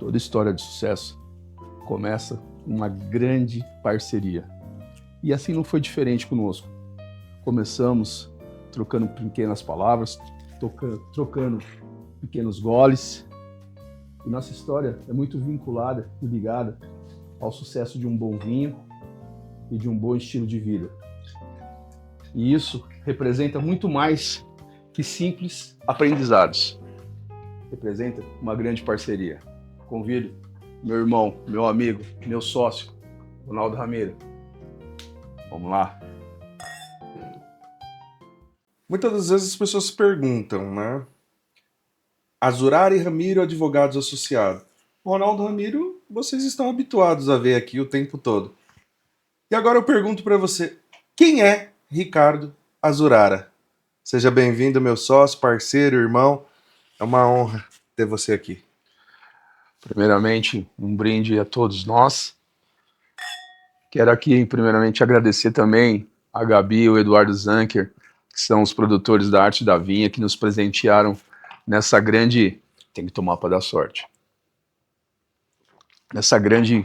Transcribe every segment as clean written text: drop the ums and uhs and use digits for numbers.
Toda história de sucesso começa com uma grande parceria. E assim não foi diferente conosco. Começamos trocando pequenas palavras, trocando pequenos goles. E nossa história é muito vinculada e ligada ao sucesso de um bom vinho e de um bom estilo de vida. E isso representa muito mais que simples aprendizados. Representa uma grande parceria. Convido meu irmão, meu amigo, meu sócio, Ronaldo Ramiro. Vamos lá. Muitas das vezes as pessoas se perguntam, né? Azurara e Ramiro, advogados associados. Ronaldo Ramiro, vocês estão habituados a ver aqui o tempo todo. E agora eu pergunto para você, quem é Ricardo Azurara? Seja bem-vindo, meu sócio, parceiro, irmão. É uma honra ter você aqui. Primeiramente, um brinde a todos nós. Quero aqui, primeiramente, agradecer também a Gabi e o Eduardo Zanker, que são os produtores da Arte da Vinha, que nos presentearam nessa grande... Tem que tomar para dar sorte. Nessa grande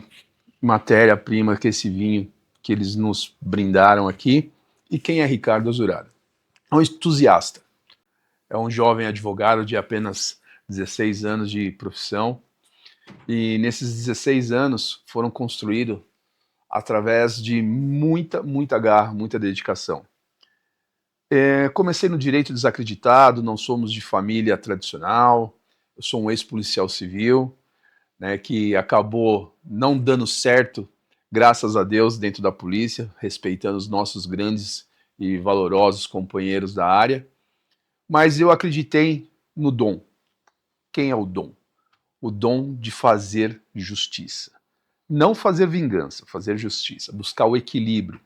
matéria-prima que esse vinho que eles nos brindaram aqui. E quem é Ricardo Azurara? É um entusiasta. É um jovem advogado de apenas 16 anos de profissão. E nesses 16 anos foram construídos através de muita garra, muita dedicação. Comecei no direito desacreditado, não somos de família tradicional, eu sou um ex-policial civil, né, que acabou não dando certo, graças a Deus, dentro da polícia, respeitando os nossos grandes e valorosos companheiros da área, mas eu acreditei no dom. Quem é o dom? O dom de fazer justiça. Não fazer vingança, fazer justiça, buscar o equilíbrio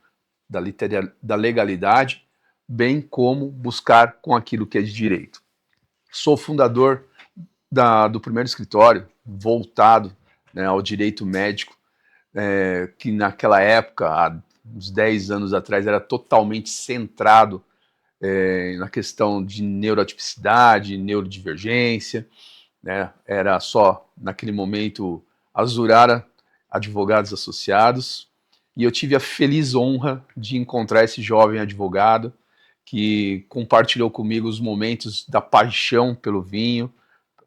da legalidade, bem como buscar com aquilo que é de direito. Sou fundador do primeiro escritório voltado, né, ao direito médico, que naquela época, há uns 10 anos atrás, era totalmente centrado na questão de neuroatipicidade, neurodivergência, né? Era só, naquele momento, Azurara Advogados Associados, e eu tive a feliz honra de encontrar esse jovem advogado que compartilhou comigo os momentos da paixão pelo vinho,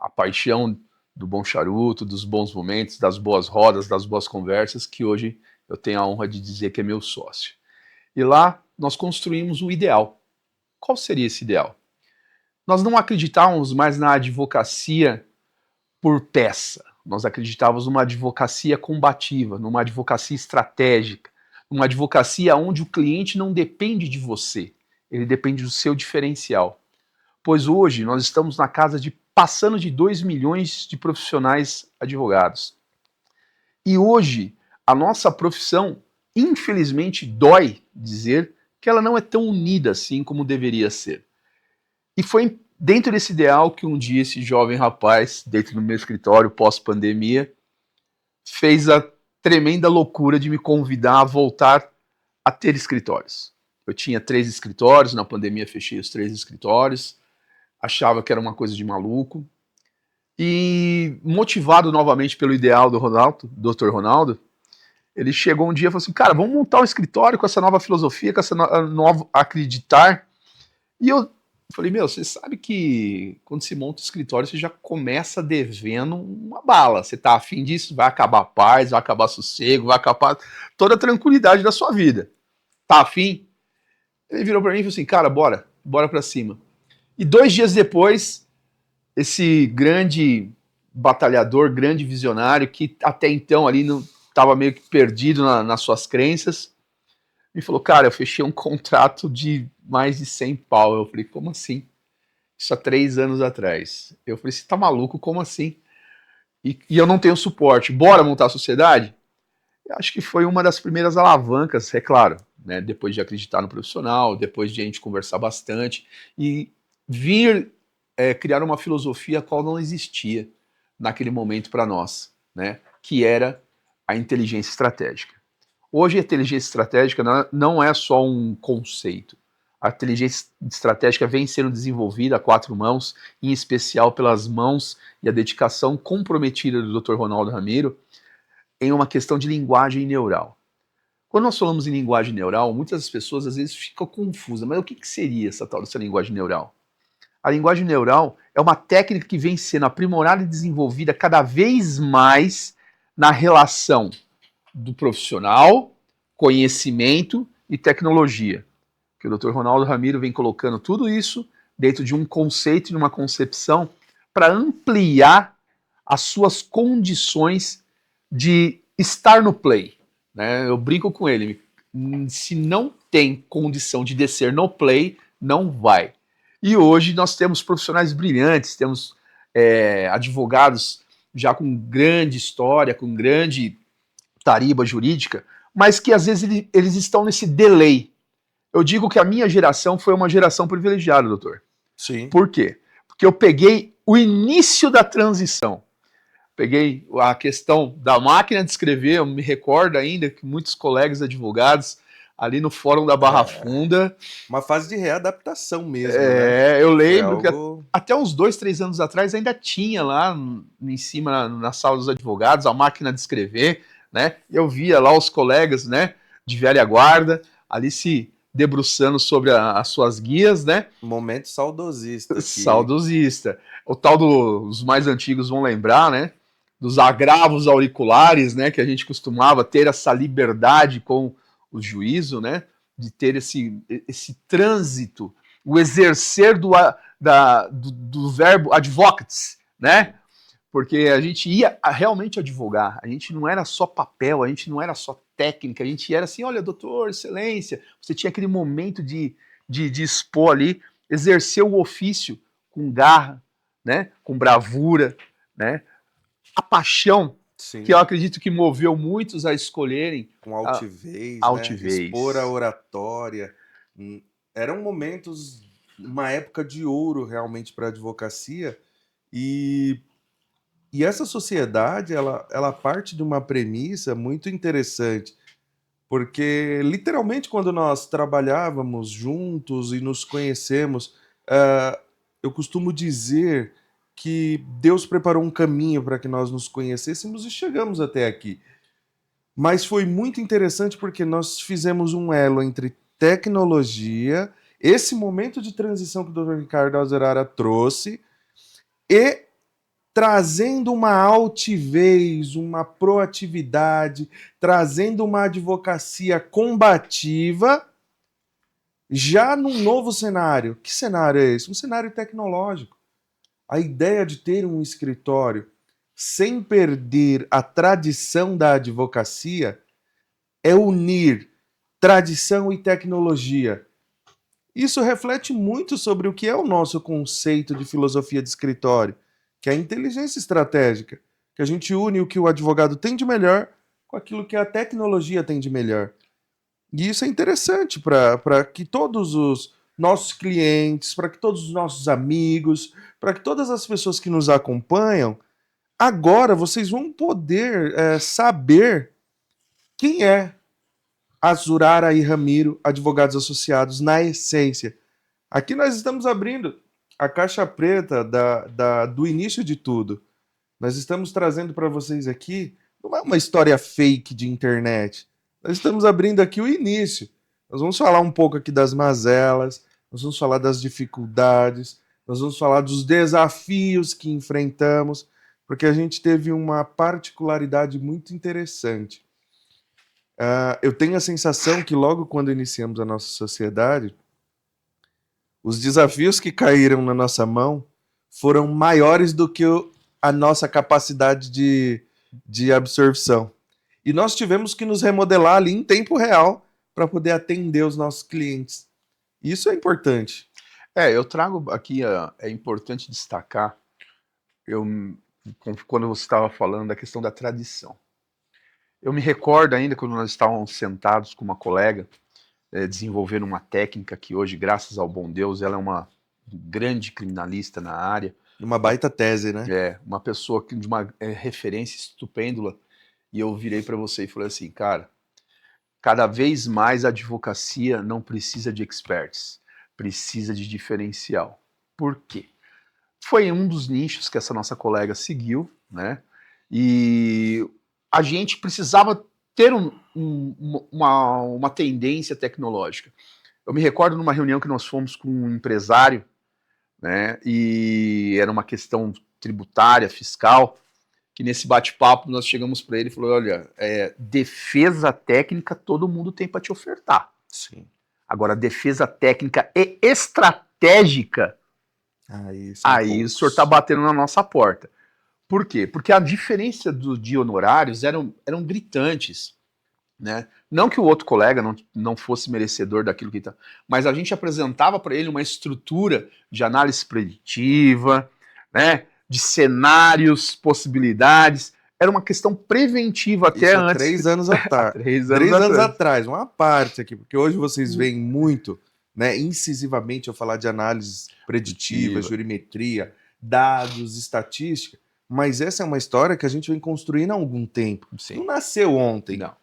a paixão do bom charuto, dos bons momentos, das boas rodas, das boas conversas, que hoje eu tenho a honra de dizer que é meu sócio. E lá nós construímos o ideal. Qual seria esse ideal? Nós não acreditávamos mais na advocacia por peça. Nós acreditávamos numa advocacia combativa, numa advocacia estratégica, numa advocacia onde o cliente não depende de você, ele depende do seu diferencial. Pois hoje nós estamos na casa de passando de 2 milhões de profissionais advogados. E hoje a nossa profissão, infelizmente, dói dizer que ela não é tão unida assim como deveria ser. E foi dentro desse ideal que um dia esse jovem rapaz, dentro do meu escritório, pós-pandemia, fez a tremenda loucura de me convidar a voltar a ter escritórios. Eu tinha 3 escritórios, na pandemia fechei os 3 escritórios, achava que era uma coisa de maluco, e motivado novamente pelo ideal do Ronaldo, Dr. Ronaldo, ele chegou um dia e falou assim, cara, vamos montar um escritório com essa nova filosofia, com essa nova acreditar. E eu falei, meu, você sabe que quando se monta o escritório, você já começa devendo uma bala. Você tá afim disso, vai acabar a paz, vai acabar sossego, vai acabar toda a tranquilidade da sua vida. Tá afim? Ele virou pra mim e falou assim, cara, bora pra cima. E 2 dias depois, esse grande batalhador, grande visionário, que até então ali não estava meio que perdido nas suas crenças, me falou, cara, eu fechei um contrato de mais de 100 pau. Eu falei, como assim? Isso há 3 anos atrás. Eu falei, você tá maluco? Como assim? E eu não tenho suporte. Bora montar a sociedade? Eu acho que foi uma das primeiras alavancas, é claro, né? Depois de acreditar no profissional, depois de a gente conversar bastante e vir criar uma filosofia a qual não existia naquele momento para nós, né? Que era a inteligência estratégica. Hoje a inteligência estratégica não é só um conceito. A inteligência estratégica vem sendo desenvolvida a 4 mãos, em especial pelas mãos e a dedicação comprometida do Dr. Ronaldo Ramiro, em uma questão de linguagem neural. Quando nós falamos em linguagem neural, muitas pessoas às vezes ficam confusas. Mas o que seria essa tal dessa linguagem neural? A linguagem neural é uma técnica que vem sendo aprimorada e desenvolvida cada vez mais na relação do profissional, conhecimento e tecnologia. Que o Dr. Ronaldo Ramiro vem colocando tudo isso dentro de um conceito e uma concepção para ampliar as suas condições de estar no play. Né? Eu brinco com ele, se não tem condição de descer no play, não vai. E hoje nós temos profissionais brilhantes, temos advogados já com grande história, com grande tariba jurídica, mas que às vezes eles estão nesse delay. Eu digo que a minha geração foi uma geração privilegiada, doutor. Sim. Por quê? Porque eu peguei o início da transição. Peguei a questão da máquina de escrever, eu me recordo ainda que muitos colegas advogados ali no Fórum da Barra Funda. Uma fase de readaptação mesmo, né? Eu lembro algo... que até uns 2, 3 anos atrás ainda tinha lá em cima, na sala dos advogados, a máquina de escrever, né? Eu via lá os colegas, né, de velha guarda, ali se debruçando sobre as suas guias, né? Momento saudosista. Aqui. Saudosista. O tal dos mais antigos vão lembrar, né? Dos agravos auriculares, né? Que a gente costumava ter essa liberdade com o juízo, né? De ter esse trânsito, o exercer do verbo advocates, né? Porque a gente ia realmente advogar, a gente não era só papel, a gente não era só técnica, a gente era assim, olha, doutor, excelência, você tinha aquele momento de expor ali, exercer o ofício com garra, né, com bravura, né, a paixão, Sim. Que eu acredito que moveu muitos a escolherem. Com altivez, altivez. Né? Expor a oratória. Eram momentos, uma época de ouro realmente para a advocacia, e essa sociedade, ela parte de uma premissa muito interessante, porque literalmente quando nós trabalhávamos juntos e nos conhecemos, eu costumo dizer que Deus preparou um caminho para que nós nos conhecêssemos e chegamos até aqui. Mas foi muito interessante porque nós fizemos um elo entre tecnologia, esse momento de transição que o Dr. Ricardo Azerara trouxe, e trazendo uma altivez, uma proatividade, trazendo uma advocacia combativa, já num novo cenário. Que cenário é esse? Um cenário tecnológico. A ideia de ter um escritório sem perder a tradição da advocacia é unir tradição e tecnologia. Isso reflete muito sobre o que é o nosso conceito de filosofia de escritório, que é a inteligência estratégica, que a gente une o que o advogado tem de melhor com aquilo que a tecnologia tem de melhor. E isso é interessante para que todos os nossos clientes, para que todos os nossos amigos, para que todas as pessoas que nos acompanham, agora vocês vão poder saber quem é Azurara e Ramiro, advogados associados, na essência. Aqui nós estamos abrindo a caixa preta do início de tudo. Nós estamos trazendo para vocês aqui, não é uma história fake de internet. Nós estamos abrindo aqui o início. Nós vamos falar um pouco aqui das mazelas, nós vamos falar das dificuldades, nós vamos falar dos desafios que enfrentamos, porque a gente teve uma particularidade muito interessante. Eu tenho a sensação que logo quando iniciamos a nossa sociedade, os desafios que caíram na nossa mão foram maiores do que a nossa capacidade de absorção. E nós tivemos que nos remodelar ali em tempo real para poder atender os nossos clientes. Isso é importante. Eu trago aqui, é importante destacar, quando você estava falando da questão da tradição. Eu me recordo ainda quando nós estávamos sentados com uma colega, desenvolvendo uma técnica que hoje, graças ao bom Deus, ela é uma grande criminalista na área. Uma baita tese, né? Uma pessoa de uma referência estupêndula. E eu virei para você e falei assim, cara, cada vez mais a advocacia não precisa de experts. Precisa de diferencial. Por quê? Foi um dos nichos que essa nossa colega seguiu, né? E a gente precisava ter uma tendência tecnológica. Eu me recordo numa reunião que nós fomos com um empresário, né? E era uma questão tributária, fiscal, que nesse bate-papo nós chegamos para ele e falou: olha, defesa técnica todo mundo tem para te ofertar. Sim. Agora, defesa técnica e estratégica, aí o senhor está batendo na nossa porta. Por quê? Porque a diferença de honorários eram gritantes. Né? Não que o outro colega não fosse merecedor daquilo que está, mas a gente apresentava para ele uma estrutura de análise preditiva, né? De cenários, possibilidades. Era uma questão preventiva até isso antes. 3 anos atrás. 3 anos atrás, uma parte aqui, porque hoje vocês veem muito, né, incisivamente eu falar de análise preditiva, jurimetria, dados, estatística, mas essa é uma história que a gente vem construindo há algum tempo. Sim. Não nasceu ontem. Não.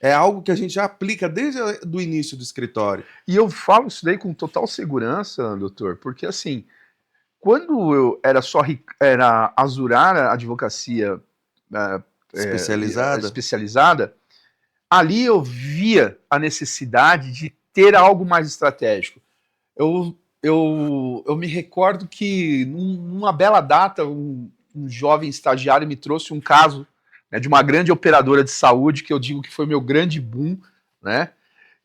É algo que a gente já aplica desde o início do escritório. E eu falo isso daí com total segurança, doutor, porque assim, quando eu era a Zurara Advocacia especializada, ali eu via a necessidade de ter algo mais estratégico. Eu me recordo que numa bela data, um jovem estagiário me trouxe um caso, né, de uma grande operadora de saúde, que eu digo que foi meu grande boom, né,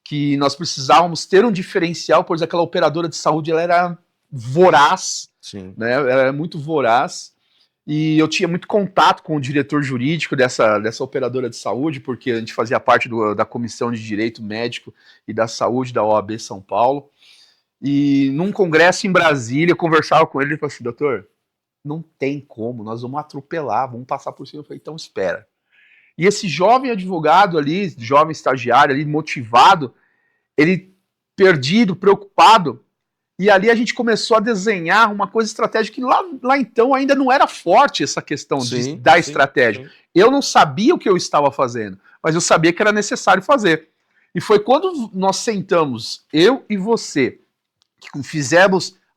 que nós precisávamos ter um diferencial, pois aquela operadora de saúde ela era voraz, sim, né, ela era muito voraz, e eu tinha muito contato com o diretor jurídico dessa operadora de saúde, porque a gente fazia parte da Comissão de Direito Médico e da Saúde da OAB São Paulo, e num congresso em Brasília, eu conversava com ele e falei assim: doutor, não tem como, nós vamos atropelar, vamos passar por cima. Eu falei: então espera. E esse jovem advogado ali, jovem estagiário ali, motivado, ele perdido, preocupado, e ali a gente começou a desenhar uma coisa estratégica que lá então ainda não era forte essa questão da estratégia. Sim. Eu não sabia o que eu estava fazendo, mas eu sabia que era necessário fazer. E foi quando nós sentamos, eu e você, que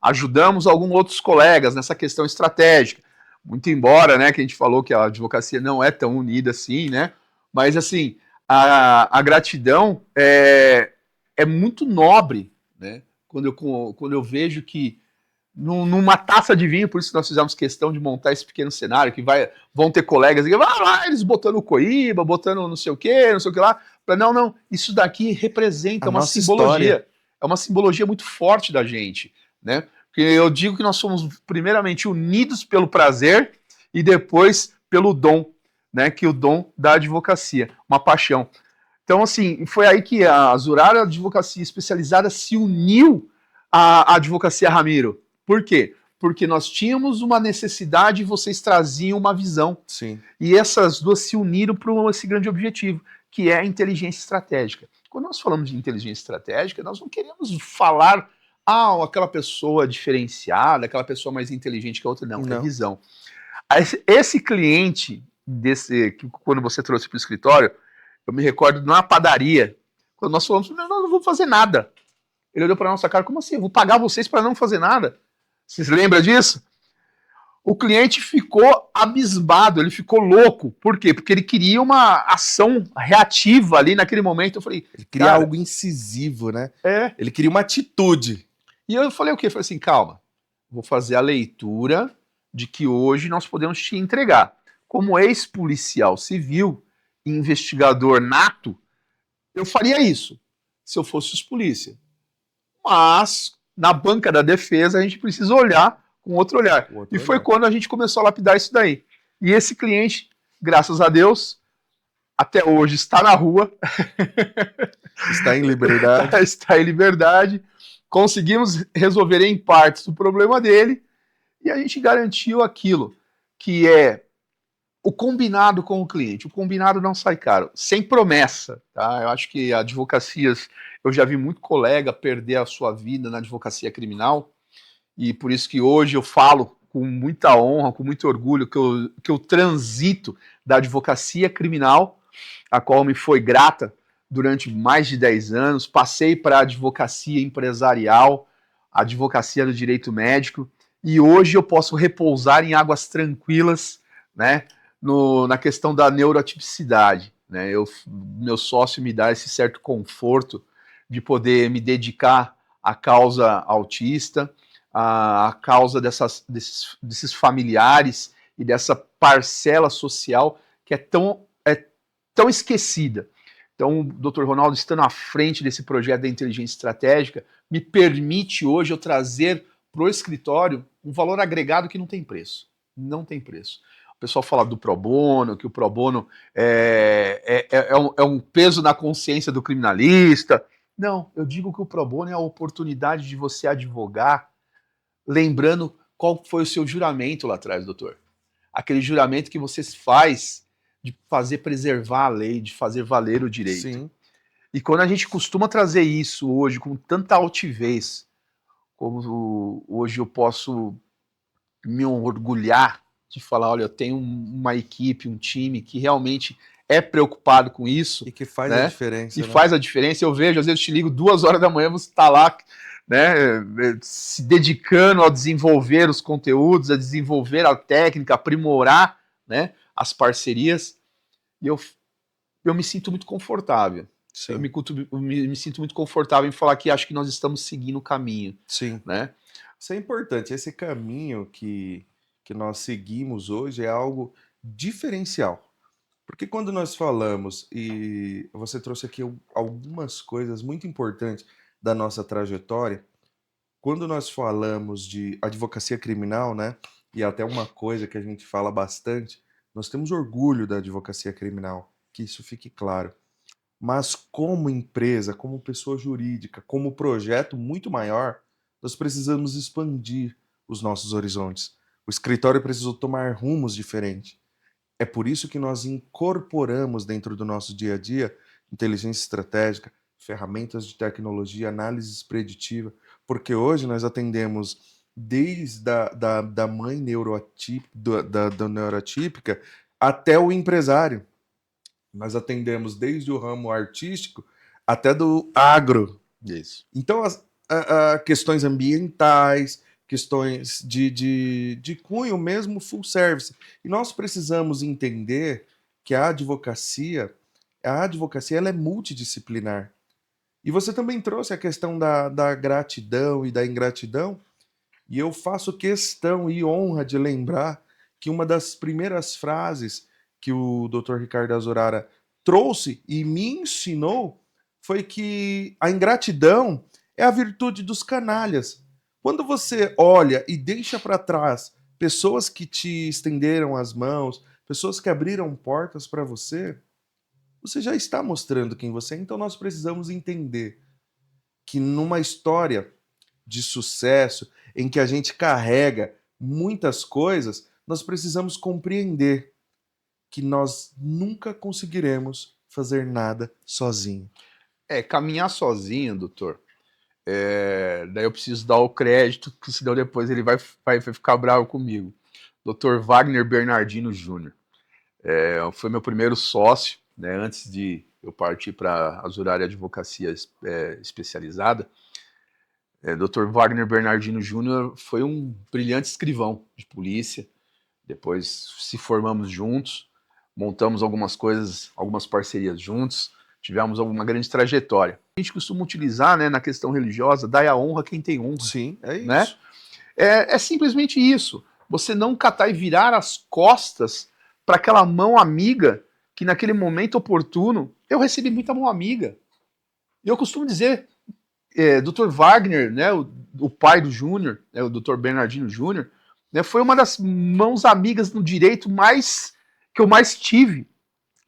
ajudamos alguns outros colegas nessa questão estratégica. Muito embora, né, que a gente falou que a advocacia não é tão unida assim, né? Mas assim, a gratidão é muito nobre, né? Quando eu vejo que numa taça de vinho, por isso nós fizemos questão de montar esse pequeno cenário, que vão ter colegas que eles botando coíba, botando não sei o que lá. Não, isso daqui representa uma simbologia. História. É uma simbologia muito forte da gente, né? Porque eu digo que nós somos primeiramente unidos pelo prazer e depois pelo dom, né? Que é o dom da advocacia, uma paixão. Então, assim, foi aí que a Zurara Advocacia Especializada se uniu à Advocacia Ramiro. Por quê? Porque nós tínhamos uma necessidade e vocês traziam uma visão. Sim. E essas duas se uniram para esse grande objetivo, que é a inteligência estratégica. Quando nós falamos de inteligência estratégica, nós não queremos falar aquela pessoa diferenciada, aquela pessoa mais inteligente que a outra, não. É visão. Esse cliente, quando você trouxe para o escritório, eu me recordo numa padaria, quando nós falamos: não vou fazer nada. Ele olhou para a nossa cara: como assim? Eu vou pagar vocês para não fazer nada? Vocês lembram disso? O cliente ficou abismado, ele ficou louco. Por quê? Porque ele queria uma ação reativa ali naquele momento. Eu falei: ele queria algo incisivo, né? Ele queria uma atitude. E eu falei o quê? Eu falei assim: calma, vou fazer a leitura de que hoje nós podemos te entregar. Como ex-policial civil, investigador nato, eu faria isso se eu fosse os polícia. Mas, na banca da defesa, a gente precisa olhar com outro olhar. E foi quando a gente começou a lapidar isso daí. E esse cliente, graças a Deus, até hoje está na rua. Está em liberdade. Está em liberdade. Conseguimos resolver em partes o problema dele e a gente garantiu aquilo, que é o combinado com o cliente. O combinado não sai caro, sem promessa. Tá? Eu acho que advocacias, eu já vi muito colega perder a sua vida na advocacia criminal, e por isso que hoje eu falo com muita honra, com muito orgulho, que eu transito da advocacia criminal, a qual me foi grata durante mais de 10 anos, passei para a advocacia empresarial, a advocacia do direito médico, e hoje eu posso repousar em águas tranquilas, né, na questão da neuroatipicidade. Né? Meu sócio me dá esse certo conforto de poder me dedicar à causa autista, à causa desses familiares e dessa parcela social que é tão esquecida. Então, o Dr. Ronaldo, estando à frente desse projeto da inteligência estratégica, me permite hoje eu trazer para o escritório um valor agregado que não tem preço. Não tem preço. O pessoal fala do pro bono, que o pro bono é um peso na consciência do criminalista. Não, eu digo que o pro bono é a oportunidade de você advogar, lembrando qual foi o seu juramento lá atrás, doutor. Aquele juramento que você faz de fazer preservar a lei, de fazer valer o direito. Sim. E quando a gente costuma trazer isso hoje com tanta altivez, como hoje eu posso me orgulhar de falar, olha, eu tenho uma equipe, um time que realmente é preocupado com isso. E que faz, né? A diferença. E faz a diferença. Eu vejo, às vezes eu te ligo 2 horas da manhã, você está lá, né, se dedicando a desenvolver os conteúdos, a desenvolver a técnica, aprimorar, né, as parcerias. E eu me sinto muito confortável. Sim. Eu me sinto muito confortável em falar que acho que nós estamos seguindo o caminho. Sim. Né? Isso é importante. Esse caminho que nós seguimos hoje é algo diferencial. Porque quando nós falamos, e você trouxe aqui algumas coisas muito importantes da nossa trajetória, quando nós falamos de advocacia criminal, né, e até uma coisa que a gente fala bastante, nós temos orgulho da advocacia criminal, que isso fique claro. Mas como empresa, como pessoa jurídica, como projeto muito maior, nós precisamos expandir os nossos horizontes. O escritório precisou tomar rumos diferentes. É por isso que nós incorporamos dentro do nosso dia a dia inteligência estratégica, ferramentas de tecnologia, análise preditiva, porque hoje nós atendemos desde da mãe da neuroatípica até o empresário. Nós atendemos desde o ramo artístico até do agro. Isso. Então, as questões ambientais, questões de cunho mesmo, full service. E nós precisamos entender que a advocacia ela é multidisciplinar. E você também trouxe a questão da gratidão e da ingratidão, e eu faço questão e honra de lembrar que uma das primeiras frases que o Dr. Ricardo Azurara trouxe e me ensinou foi que a ingratidão é a virtude dos canalhas. Quando você olha e deixa para trás pessoas que te estenderam as mãos, pessoas que abriram portas para você, você já está mostrando quem você é. Então nós precisamos entender que numa história de sucesso, em que a gente carrega muitas coisas, nós precisamos compreender que nós nunca conseguiremos fazer nada sozinho. Caminhar sozinho, doutor, daí eu preciso dar o crédito, porque senão depois ele vai ficar bravo comigo. Dr. Wagner Bernardino Júnior. Foi meu primeiro sócio, né, antes de eu partir para a Azurara Advocacia especializada. Dr. Wagner Bernardino Júnior foi um brilhante escrivão de polícia. Depois se formamos juntos, montamos algumas coisas, algumas parcerias juntos, tivemos uma grande trajetória. A gente costuma utilizar, né, na questão religiosa, dai a honra quem tem honra. Sim, é isso. Né? É simplesmente isso. Você não catar e virar as costas para aquela mão amiga que naquele momento oportuno, eu recebi muita mão amiga. E eu costumo dizer, Dr. Wagner, né, o pai do Júnior, o Dr. Bernardino Júnior, né, foi uma das mãos amigas no direito que eu mais tive.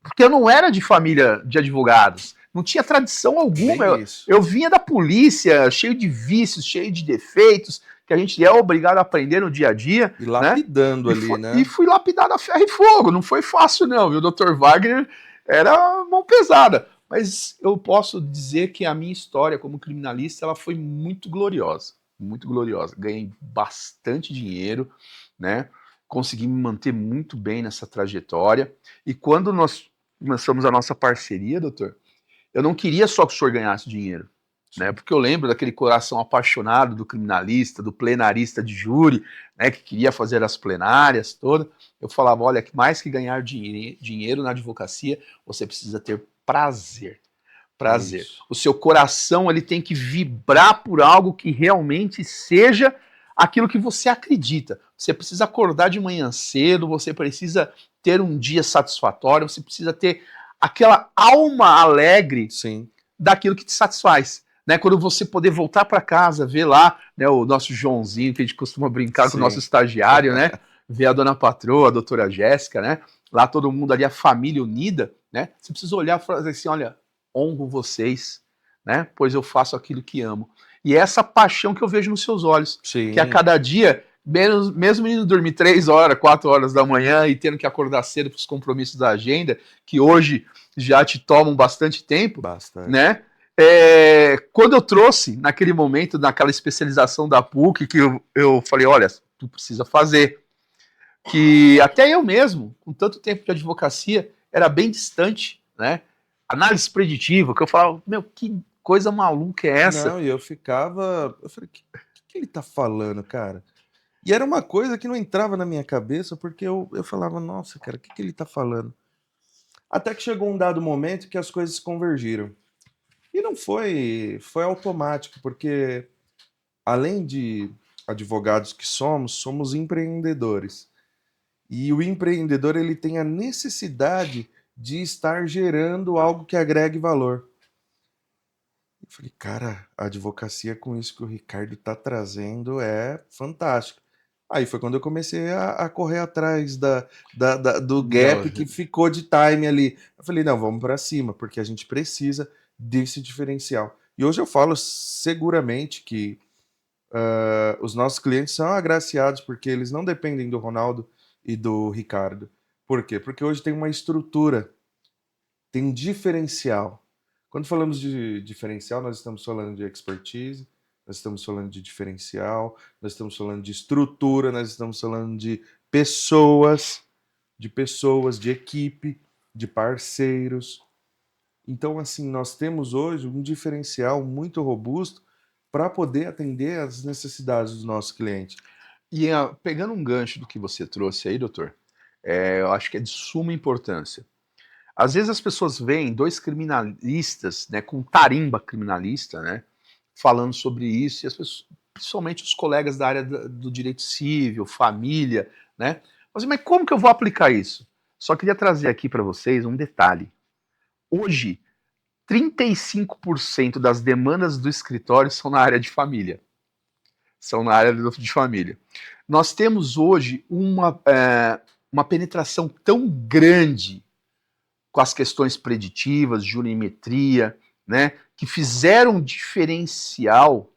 Porque eu não era de família de advogados, não tinha tradição alguma. Eu vinha da polícia, cheio de vícios, cheio de defeitos, que a gente é obrigado a aprender no dia a dia. E lapidando, né? né? E fui lapidado a ferro e fogo. Não foi fácil, não, viu? O Dr. Wagner era mão pesada. Mas eu posso dizer que a minha história como criminalista ela foi muito gloriosa. Muito gloriosa. Ganhei bastante dinheiro, né? Consegui me manter muito bem nessa trajetória. E quando nós começamos a nossa parceria, doutor, eu não queria só que o senhor ganhasse dinheiro. né? Porque eu lembro daquele coração apaixonado do criminalista, do plenarista de júri, né? Que queria fazer as plenárias todas. Eu falava, olha, que mais que ganhar dinheiro na advocacia, você precisa ter prazer. Prazer. Isso. O seu coração ele tem que vibrar por algo que realmente seja aquilo que você acredita. Você precisa acordar de manhã cedo, você precisa ter um dia satisfatório, você precisa ter aquela alma alegre Sim. daquilo que te satisfaz. Né? Quando você poder voltar para casa, ver lá, né, o nosso Joãozinho, que a gente costuma brincar com o nosso estagiário, né? Ver a dona patroa, a doutora Jéssica, né? Lá todo mundo ali, a família unida, né? Você precisa olhar e falar assim, olha, honro vocês, né? Pois eu faço aquilo que amo. E é essa paixão que eu vejo nos seus olhos, Sim. que a cada dia, mesmo indo dormir 3 horas, 4 horas da manhã e tendo que acordar cedo para os compromissos da agenda, que hoje já te tomam bastante tempo, Bastante. né? Quando eu trouxe, naquele momento, naquela especialização da PUC, que eu falei, olha, tu precisa fazer. Que até eu mesmo, com tanto tempo de advocacia, era bem distante, né? Análise preditiva, que eu falava, meu, que coisa maluca é essa? Não, e eu falei, o que ele tá falando, cara? E era uma coisa que não entrava na minha cabeça, porque eu falava, nossa, cara, o que ele tá falando? Até que chegou um dado momento que as coisas convergiram. E não foi automático, porque além de advogados que somos empreendedores. E o empreendedor, ele tem a necessidade de estar gerando algo que agregue valor. Eu falei, cara, a advocacia com isso que o Ricardo tá trazendo é fantástico. Aí foi quando eu comecei a correr atrás do gap que ficou de time ali. Eu falei, não, vamos para cima, porque a gente precisa desse diferencial. E hoje eu falo seguramente que os nossos clientes são agraciados porque eles não dependem do Ronaldo e do Ricardo. Por quê? Porque hoje tem uma estrutura, tem um diferencial. Quando falamos de diferencial, nós estamos falando de expertise, nós estamos falando de diferencial, nós estamos falando de estrutura, nós estamos falando de pessoas, de equipe, de parceiros. Então, assim, nós temos hoje um diferencial muito robusto para poder atender às necessidades dos nossos clientes. E pegando um gancho do que você trouxe aí, doutor, eu acho que é de suma importância. Às vezes as pessoas veem dois criminalistas, né, com tarimba criminalista, né, falando sobre isso, e as pessoas, principalmente os colegas da área do direito civil, família, né, mas como que eu vou aplicar isso? Só queria trazer aqui para vocês um detalhe. Hoje, 35% das demandas do escritório são na área de família. São na área de família. Nós temos hoje uma penetração tão grande com as questões preditivas, jurimetria, né, que fizeram um diferencial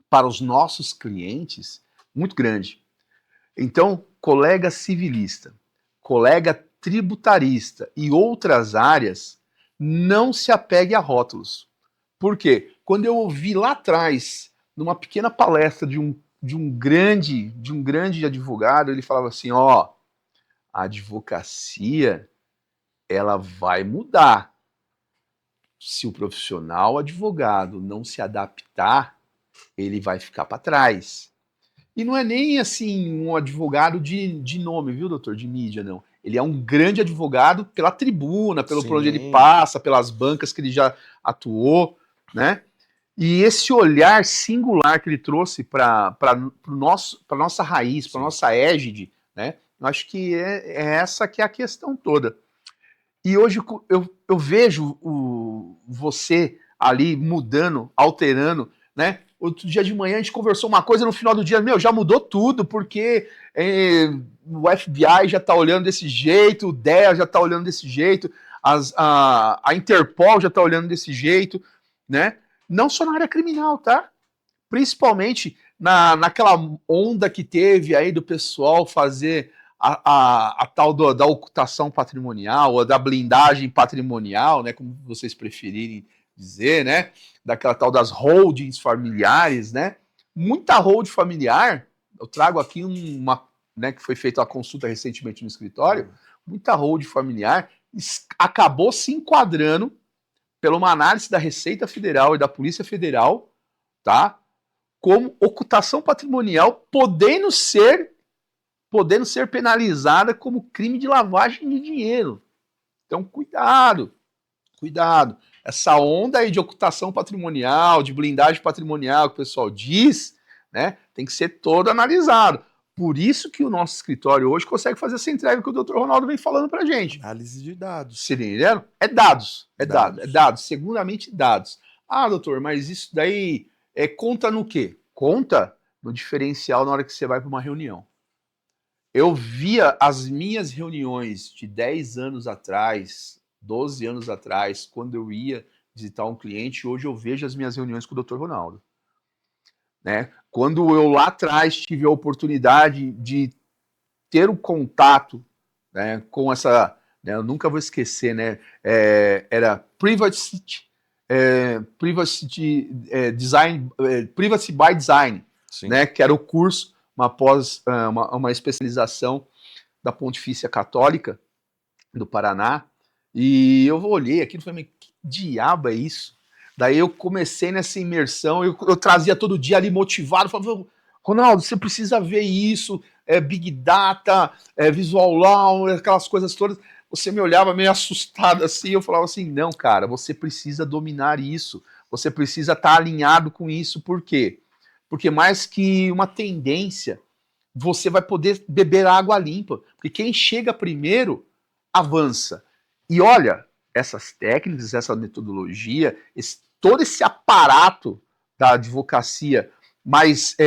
para os nossos clientes muito grande. Então, colega civilista, colega tributarista e outras áreas, não se apegue a rótulos. Por quê? Quando eu ouvi lá atrás, numa pequena palestra de um grande advogado, ele falava assim, ó, a advocacia ela vai mudar. Se o profissional advogado não se adaptar, ele vai ficar para trás. E não é nem assim um advogado de nome, viu, doutor? De mídia, não. Ele é um grande advogado pela tribuna, pelo por onde ele passa, pelas bancas que ele já atuou, né? E esse olhar singular que ele trouxe para a nossa raiz, para a nossa égide, né? Eu acho que é essa que é a questão toda. E hoje eu vejo você ali mudando, alterando, né? Outro dia de manhã a gente conversou uma coisa, no final do dia, meu, já mudou tudo, porque o FBI já tá olhando desse jeito, o DEA já tá olhando desse jeito, a Interpol já tá olhando desse jeito, né? Não só na área criminal, tá? Principalmente naquela onda que teve aí do pessoal fazer a tal da ocultação patrimonial, ou da blindagem patrimonial, né, como vocês preferirem dizer, né, daquela tal das holdings familiares, né, muita hold familiar, eu trago aqui uma, né, que foi feita uma consulta recentemente no escritório, muita hold familiar acabou se enquadrando pela uma análise da Receita Federal e da Polícia Federal, tá? Como ocultação patrimonial podendo ser penalizada como crime de lavagem de dinheiro. Então, cuidado. Essa onda aí de ocultação patrimonial, de blindagem patrimonial que o pessoal diz, né, tem que ser todo analisado. Por isso que o nosso escritório hoje consegue fazer essa entrega que o Dr. Ronaldo vem falando pra gente. Análise de dados. Você entendeu? É dados. Seguramente dados. Ah, doutor, mas isso daí conta no quê? Conta no diferencial na hora que você vai para uma reunião. Eu via as minhas reuniões de 10 anos atrás, 12 anos atrás, quando eu ia visitar um cliente, hoje eu vejo as minhas reuniões com o Dr. Ronaldo. Né? Quando eu lá atrás tive a oportunidade de ter um contato, né, com essa, né, eu nunca vou esquecer, né, era Privacy Design, Privacy by Design, né, que era o curso, uma especialização da Pontifícia Católica do Paraná, e eu olhei aquilo e falei, mas que diabo é isso? Daí eu comecei nessa imersão, eu trazia todo dia ali motivado, falava, Ronaldo, você precisa ver isso, Big Data, Visual Law, aquelas coisas todas. Você me olhava meio assustado assim, eu falava assim, não, cara, você precisa dominar isso, você precisa estar alinhado com isso, por quê? Porque mais que uma tendência, você vai poder beber água limpa, porque quem chega primeiro avança. E olha, essas técnicas, essa metodologia, todo esse aparato da advocacia mais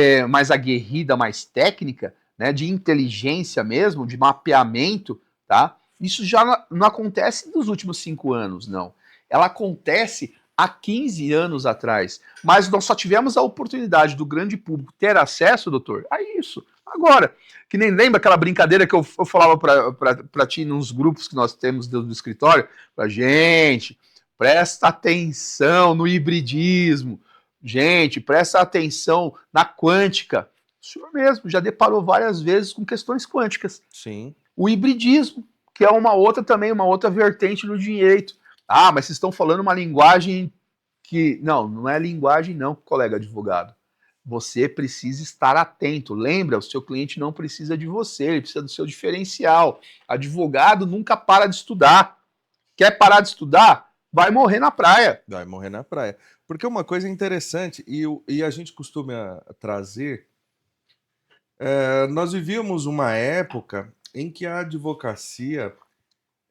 aguerrida, mais técnica, né, de inteligência mesmo, de mapeamento, tá? Isso já não acontece nos últimos 5 anos, não. Ela acontece há 15 anos atrás. Mas nós só tivemos a oportunidade do grande público ter acesso, doutor, a isso. Agora, que nem lembra aquela brincadeira que eu falava para ti nos grupos que nós temos do escritório? Pra gente, presta atenção no hibridismo. Gente, presta atenção na quântica. O senhor mesmo já deparou várias vezes com questões quânticas. Sim. O hibridismo, que é uma outra vertente do direito. Ah, mas vocês estão falando uma linguagem que... Não é linguagem não, colega advogado. Você precisa estar atento. Lembra, o seu cliente não precisa de você, ele precisa do seu diferencial. Advogado nunca para de estudar. Quer parar de estudar? Vai morrer na praia. Vai morrer na praia. Porque uma coisa interessante, e a gente costuma trazer, nós vivíamos uma época em que a advocacia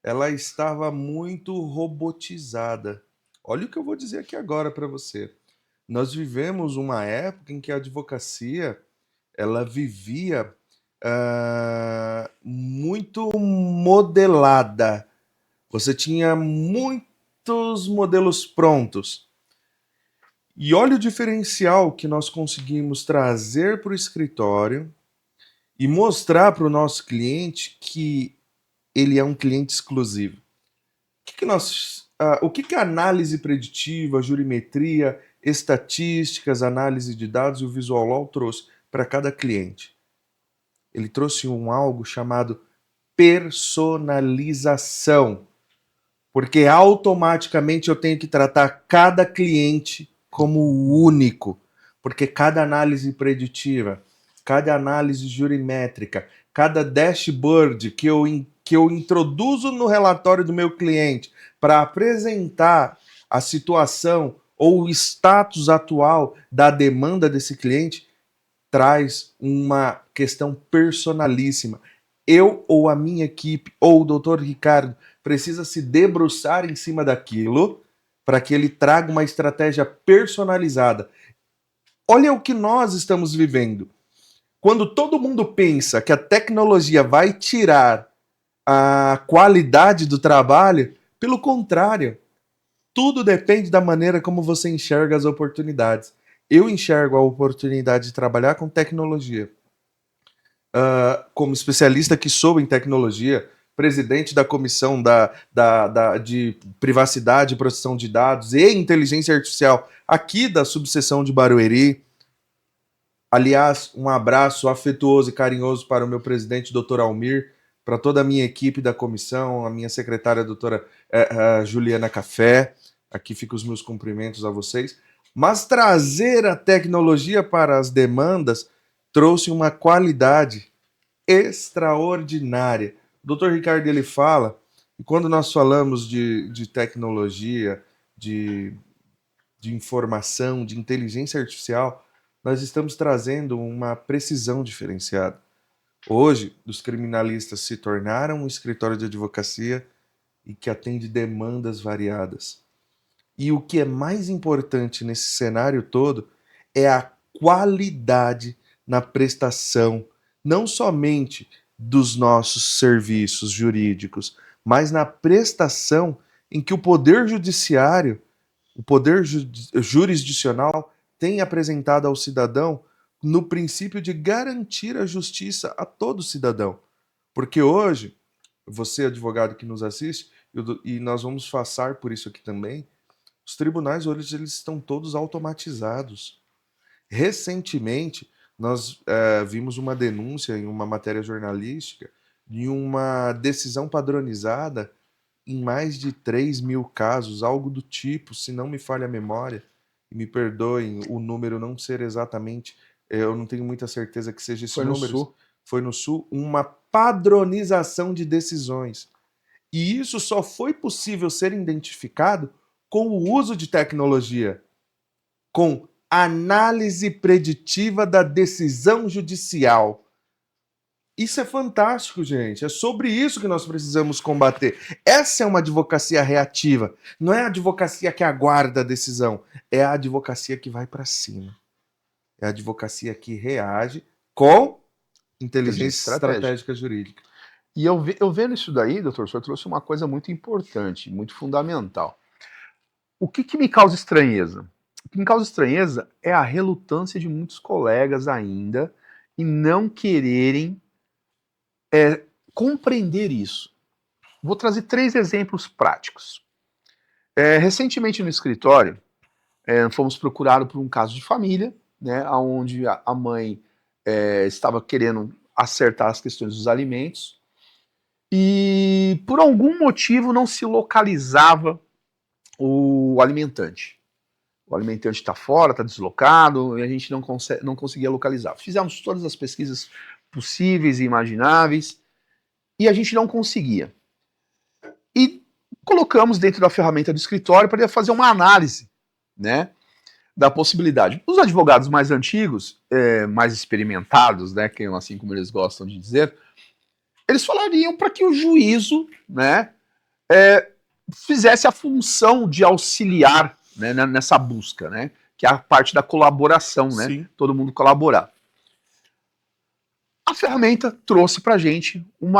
ela estava muito robotizada. Olha o que eu vou dizer aqui agora para você. Nós vivemos uma época em que a advocacia ela vivia muito modelada. Você tinha muitos modelos prontos. E olha o diferencial que nós conseguimos trazer para o escritório e mostrar para o nosso cliente que ele é um cliente exclusivo. O que a análise preditiva, jurimetria, estatísticas, análise de dados e o Visual Law trouxe para cada cliente? Ele trouxe algo chamado personalização. Porque automaticamente eu tenho que tratar cada cliente como único. Porque cada análise preditiva, cada análise jurimétrica, cada dashboard que eu introduzo no relatório do meu cliente para apresentar a situação ou o status atual da demanda desse cliente, traz uma questão personalíssima. Eu ou a minha equipe ou o Dr. Ricardo precisa se debruçar em cima daquilo para que ele traga uma estratégia personalizada. Olha o que nós estamos vivendo. Quando todo mundo pensa que a tecnologia vai tirar a qualidade do trabalho, pelo contrário, tudo depende da maneira como você enxerga as oportunidades. Eu enxergo a oportunidade de trabalhar com tecnologia. Como especialista que sou em tecnologia, presidente da comissão de privacidade e proteção de dados e inteligência artificial aqui da subseção de Barueri. Aliás, um abraço afetuoso e carinhoso para o meu presidente, Dr. Almir, para toda a minha equipe da comissão, a minha secretária, doutora Juliana Café, Aqui ficam os meus cumprimentos a vocês. Mas trazer a tecnologia para as demandas trouxe uma qualidade extraordinária. O Dr. Ricardo ele fala, e quando nós falamos de tecnologia, de informação, de inteligência artificial, nós estamos trazendo uma precisão diferenciada. Hoje, os criminalistas se tornaram um escritório de advocacia e que atende demandas variadas. E o que é mais importante nesse cenário todo é a qualidade na prestação, não somente dos nossos serviços jurídicos, mas na prestação em que o Poder Judiciário, o Poder Jurisdicional tem apresentado ao cidadão no princípio de garantir a justiça a todo cidadão. Porque hoje, você advogado que nos assiste, e nós vamos passar por isso aqui também, os tribunais hoje eles estão todos automatizados. Recentemente, nós vimos uma denúncia em uma matéria jornalística de uma decisão padronizada em mais de 3.000 casos, algo do tipo, se não me falha a memória, e me perdoem o número não ser exatamente, eu não tenho muita certeza que seja esse número. Foi no Sul, uma padronização de decisões. E isso só foi possível ser identificado com o uso de tecnologia, com análise preditiva da decisão judicial. Isso é fantástico, gente. É sobre isso que nós precisamos combater. Essa é uma advocacia reativa. Não é a advocacia que aguarda a decisão. É a advocacia que vai para cima. É a advocacia que reage com inteligência estratégica jurídica. E eu vendo isso daí, doutor, o senhor trouxe uma coisa muito importante, muito fundamental. O que me causa estranheza? O que me causa estranheza é a relutância de muitos colegas ainda em não quererem compreender isso. Vou trazer 3 exemplos práticos. Recentemente no escritório, fomos procurados por um caso de família, né, onde a mãe estava querendo acertar as questões dos alimentos e por algum motivo não se localizava o alimentante. O alimentante está fora, está deslocado, e a gente não conseguia localizar. Fizemos todas as pesquisas possíveis e imagináveis, e a gente não conseguia. E colocamos dentro da ferramenta do escritório para fazer uma análise, né, da possibilidade. Os advogados mais antigos, mais experimentados, né, assim como eles gostam de dizer, eles falariam para que o juízo, né, fizesse a função de auxiliar, né, nessa busca, né, que é a parte da colaboração, né, Sim. Todo mundo colaborar. A ferramenta trouxe para a gente um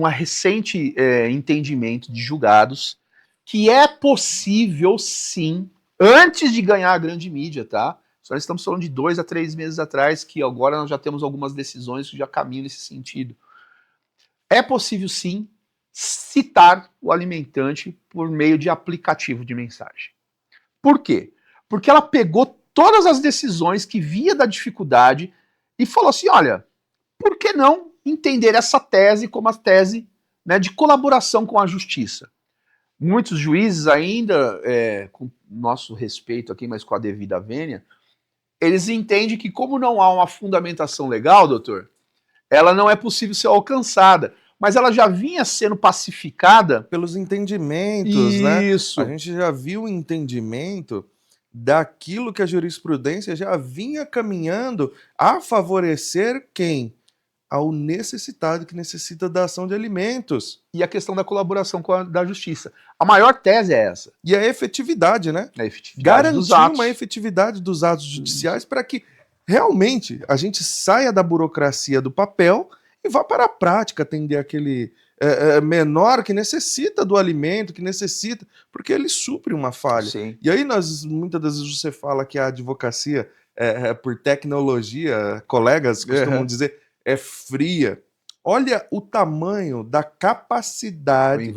recente entendimento de julgados que é possível, sim, antes de ganhar a grande mídia, tá? Nós estamos falando de 2 a 3 meses atrás, que agora nós já temos algumas decisões que já caminham nesse sentido. É possível, sim, citar o alimentante por meio de aplicativo de mensagem. Por quê? Porque ela pegou todas as decisões que via da dificuldade e falou assim, olha, por que não entender essa tese como a tese, né, de colaboração com a justiça? Muitos juízes ainda, com nosso respeito aqui, mas com a devida vênia, eles entendem que como não há uma fundamentação legal, doutor, ela não é possível ser alcançada. Mas ela já vinha sendo pacificada pelos entendimentos, né? Isso. A gente já viu o entendimento daquilo que a jurisprudência já vinha caminhando a favorecer quem? Ao necessitado que necessita da ação de alimentos. E a questão da colaboração da justiça. A maior tese é essa. E a efetividade, né? A efetividade dos garantir atos. uma efetividade dos atos judiciais para que realmente a gente saia da burocracia do papel e vá para a prática atender aquele menor que necessita do alimento, que necessita, porque ele supre uma falha. Sim. E aí muitas das vezes você fala que a advocacia, por tecnologia, colegas costumam dizer, é fria. Olha o tamanho da capacidade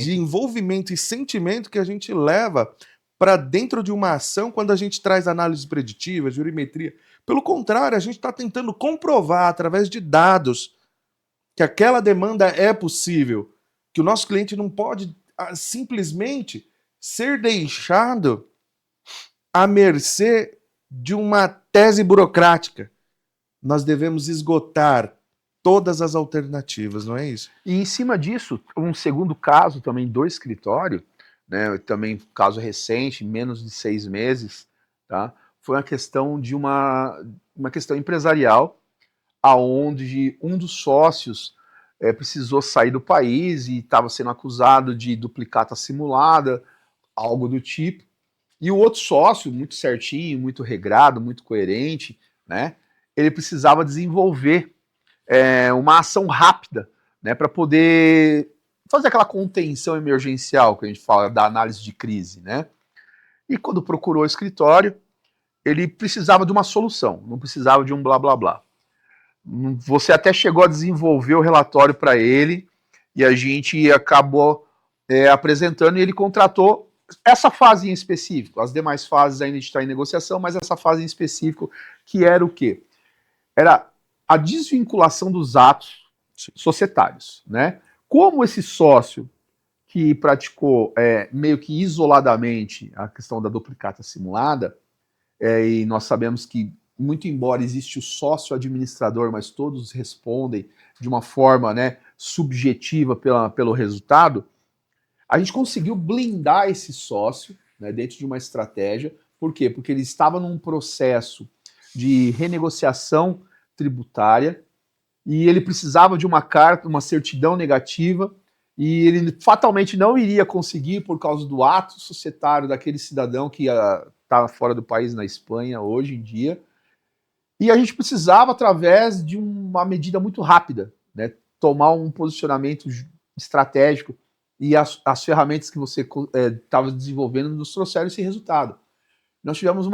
de envolvimento e sentimento que a gente leva para dentro de uma ação quando a gente traz análise preditiva, jurimetria. Pelo contrário, a gente está tentando comprovar através de dados que aquela demanda é possível, que o nosso cliente não pode simplesmente ser deixado à mercê de uma tese burocrática. Nós devemos esgotar todas as alternativas, não é isso? E em cima disso, um segundo caso também do escritório, né, também caso recente, menos de 6 meses, tá, foi a questão de uma questão empresarial, aonde um dos sócios precisou sair do país e estava sendo acusado de duplicata simulada, algo do tipo, e o outro sócio, muito certinho, muito regrado, muito coerente, né, ele precisava desenvolver uma ação rápida, né, para poder fazer aquela contenção emergencial que a gente fala da análise de crise, né? E quando procurou o escritório, ele precisava de uma solução, não precisava de um blá blá blá. Você até chegou a desenvolver o relatório para ele e a gente acabou apresentando e ele contratou essa fase em específico. As demais fases ainda está em negociação, mas essa fase em específico que era o quê? Era a desvinculação dos atos societários, né? Como esse sócio que praticou meio que isoladamente a questão da duplicata simulada, e nós sabemos que, muito embora existe o sócio administrador, mas todos respondem de uma forma, né, subjetiva pelo resultado, a gente conseguiu blindar esse sócio, né, dentro de uma estratégia. Por quê? Porque ele estava num processo de renegociação tributária e ele precisava de uma carta, uma certidão negativa, e ele fatalmente não iria conseguir por causa do ato societário daquele cidadão que está fora do país, na Espanha, hoje em dia. E a gente precisava, através de uma medida muito rápida, né, tomar um posicionamento estratégico, e as ferramentas que você estava desenvolvendo nos trouxeram esse resultado. Nós tivemos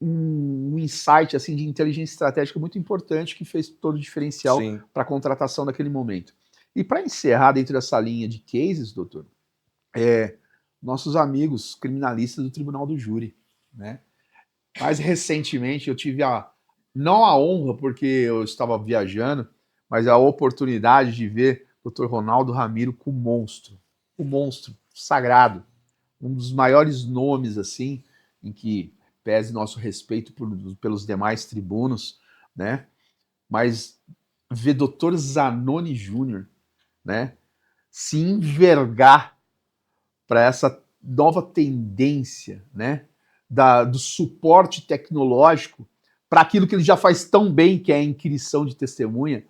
um insight assim, de inteligência estratégica muito importante que fez todo o diferencial para a contratação daquele momento. E para encerrar dentro dessa linha de cases, doutor, nossos amigos criminalistas do Tribunal do Júri, né? Mais recentemente eu tive não a honra, porque eu estava viajando, mas a oportunidade de ver o Dr. Ronaldo Ramiro com o monstro sagrado, um dos maiores nomes assim, em que pese nosso respeito pelos demais tribunos, né? Mas ver Dr. Zanoni Júnior, né, se envergar para essa nova tendência, né, do suporte tecnológico para aquilo que ele já faz tão bem, que é a inquirição de testemunha,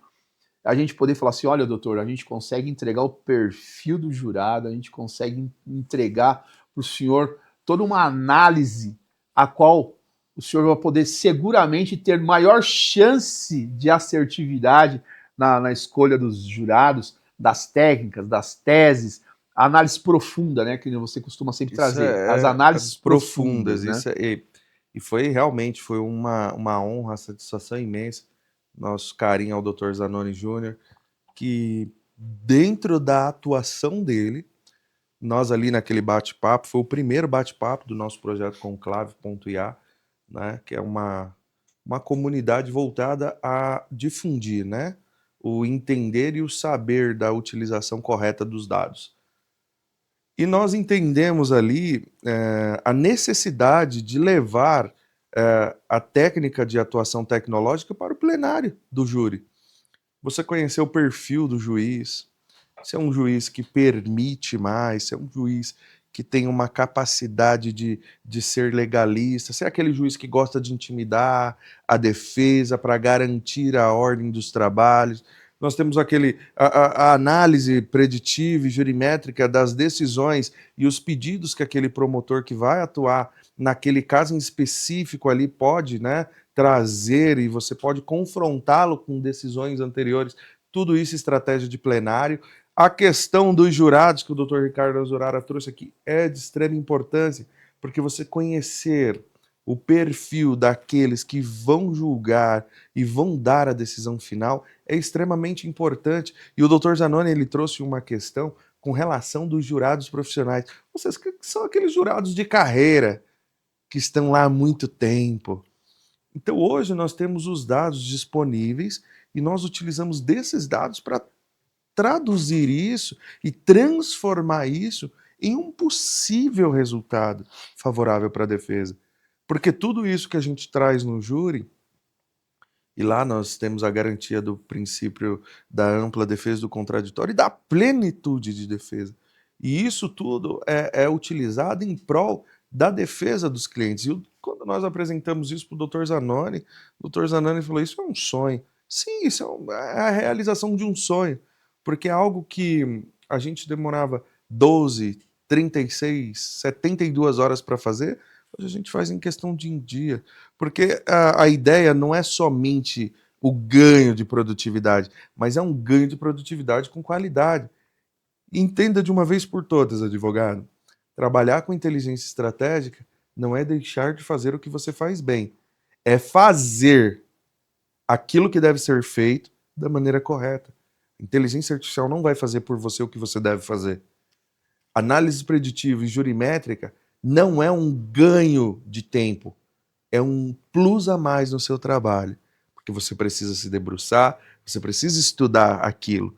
a gente poder falar assim, olha, doutor, a gente consegue entregar o perfil do jurado, a gente consegue entregar para o senhor toda uma análise a qual o senhor vai poder seguramente ter maior chance de assertividade na escolha dos jurados, das técnicas, das teses, a análise profunda, né, que você costuma sempre trazer, as análises profundas, né? Isso e foi realmente uma honra, uma satisfação imensa, nosso carinho ao Dr. Zanoni Júnior, que dentro da atuação dele, nós ali naquele bate-papo, foi o primeiro bate-papo do nosso projeto Conclave.ia, né, que é uma comunidade voltada a difundir, né, o entender e o saber da utilização correta dos dados. E nós entendemos ali a necessidade de levar a técnica de atuação tecnológica para o plenário do júri. Você conhecer o perfil do juiz, se é um juiz que permite mais, se é um juiz que tem uma capacidade de ser legalista, se é aquele juiz que gosta de intimidar a defesa para garantir a ordem dos trabalhos. Nós temos a análise preditiva e jurimétrica das decisões e os pedidos que aquele promotor que vai atuar naquele caso em específico ali pode, né, trazer, e você pode confrontá-lo com decisões anteriores. Tudo isso estratégia de plenário. A questão dos jurados, que o Dr. Ricardo Azurara trouxe aqui, é de extrema importância, porque você conhecer o perfil daqueles que vão julgar e vão dar a decisão final é extremamente importante. E o Dr. Zanoni, ele trouxe uma questão com relação dos jurados profissionais. Vocês que são aqueles jurados de carreira, que estão lá há muito tempo. Então hoje nós temos os dados disponíveis e nós utilizamos desses dados para traduzir isso e transformar isso em um possível resultado favorável para a defesa. Porque tudo isso que a gente traz no júri, e lá nós temos a garantia do princípio da ampla defesa do contraditório e da plenitude de defesa. E isso tudo é utilizado em prol da defesa dos clientes. E quando nós apresentamos isso para o Dr. Zanoni, o Dr. Zanoni falou, isso é um sonho. Sim, isso é a realização de um sonho, porque é algo que a gente demorava 12, 36, 72 horas para fazer, hoje a gente faz em questão de um dia, porque a ideia não é somente o ganho de produtividade, mas é um ganho de produtividade com qualidade. Entenda de uma vez por todas, advogado, trabalhar com inteligência estratégica não é deixar de fazer o que você faz bem, é fazer aquilo que deve ser feito da maneira correta. Inteligência artificial não vai fazer por você o que você deve fazer. Análise preditiva e jurimétrica não é um ganho de tempo, é um plus a mais no seu trabalho, porque você precisa se debruçar, você precisa estudar aquilo.